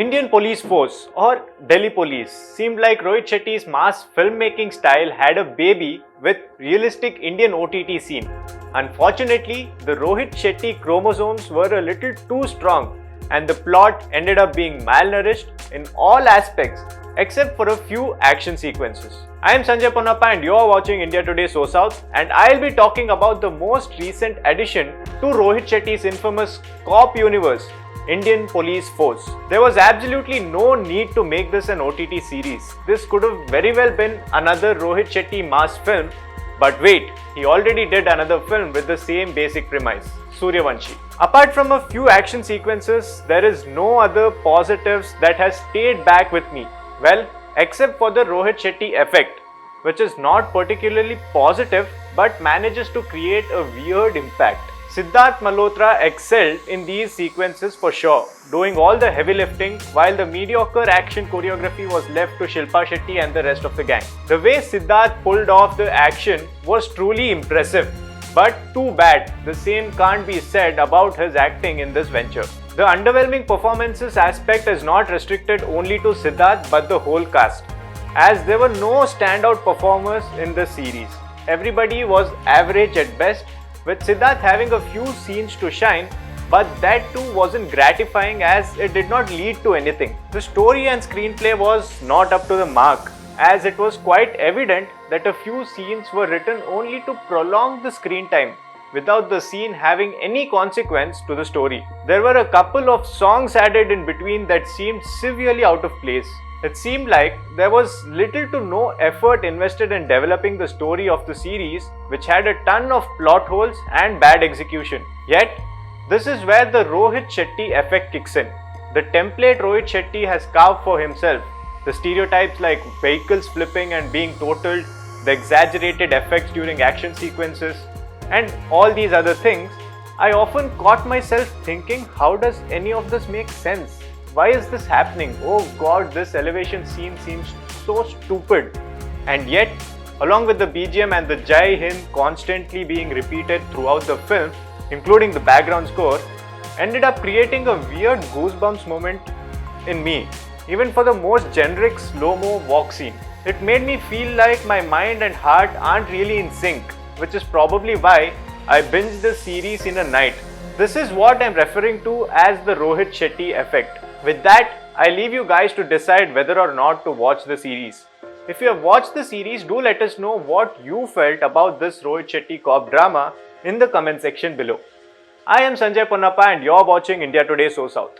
Indian police force or Delhi police seemed like Rohit Shetty's mass filmmaking style had a baby with realistic Indian OTT scene. Unfortunately, the Rohit Shetty chromosomes were a little too strong and the plot ended up being malnourished in all aspects except for a few action sequences. I am Sanjay Ponnappa and you are watching India Today SoSouth, and I'll be talking about the most recent addition to Rohit Shetty's infamous cop universe, Indian Police Force. There was absolutely no need to make this an OTT series. This could have very well been another Rohit Shetty mass film, but wait, he already did another film with the same basic premise, Suryavanshi. Apart from a few action sequences, there is no other positives that has stayed back with me. Well, except for the Rohit Shetty effect, which is not particularly positive but manages to create a weird impact. Siddharth Malhotra excelled in these sequences for sure, doing all the heavy lifting while the mediocre action choreography was left to Shilpa Shetty and the rest of the gang. The way Siddharth pulled off the action was truly impressive, but too bad the same can't be said about his acting in this venture. The underwhelming performances aspect is not restricted only to Siddharth but the whole cast, as there were no standout performers in the series. Everybody was average at best, with Siddharth having a few scenes to shine, but that too wasn't gratifying as it did not lead to anything. The story and screenplay was not up to the mark, as it was quite evident that a few scenes were written only to prolong the screen time, without the scene having any consequence to the story. There were a couple of songs added in between that seemed severely out of place. It seemed like there was little to no effort invested in developing the story of the series, which had a ton of plot holes and bad execution. Yet, this is where the Rohit Shetty effect kicks in. The template Rohit Shetty has carved for himself, the stereotypes like vehicles flipping and being totaled, the exaggerated effects during action sequences, and all these other things, I often caught myself thinking, how does any of this make sense? Why is this happening? Oh god, this elevation scene seems so stupid. And yet, along with the BGM and the Jai Hind constantly being repeated throughout the film, including the background score, ended up creating a weird goosebumps moment in me, even for the most generic slow-mo walk scene. It made me feel like my mind and heart aren't really in sync, which is probably why I binged the series in a night. This is what I'm referring to as the Rohit Shetty effect. With that, I leave you guys to decide whether or not to watch the series. If you have watched the series, do let us know what you felt about this Rohit Shetty cop drama in the comment section below. I am Sanjay Ponnappa and you're watching India Today SoSouth.